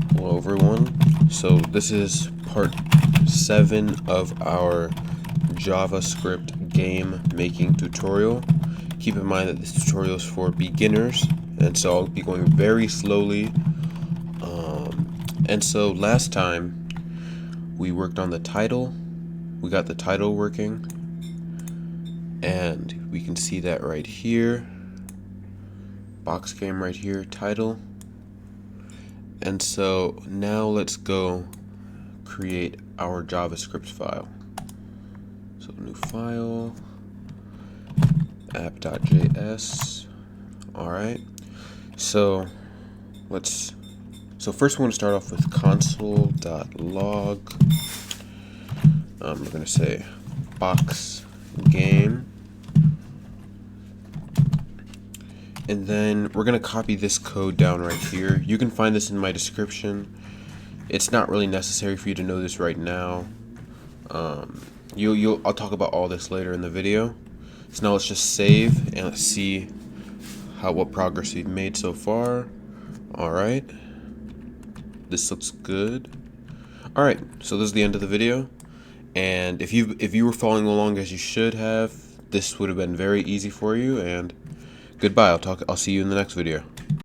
Hello everyone. So this is part 7 of our JavaScript game making tutorial. Keep in mind that this tutorial is for beginners, and so I'll be going very slowly. And so last time we worked on the title. We got the title working, and we can see that right here. Box game right here, title. And so now let's go create our JavaScript file. So new file, app.js. Alright. So first we want to start off with console.log. We're gonna say box game. And then we're gonna copy this code down right here. You can find this in my description. It's not really necessary for you to know this right now. I'll talk about all this later in the video. So now let's just save and let's see what progress we've made so far. All right, this looks good. All right, so this is the end of the video. And if you were following along as you should have, this would have been very easy for you. And goodbye. I'll see you in the next video.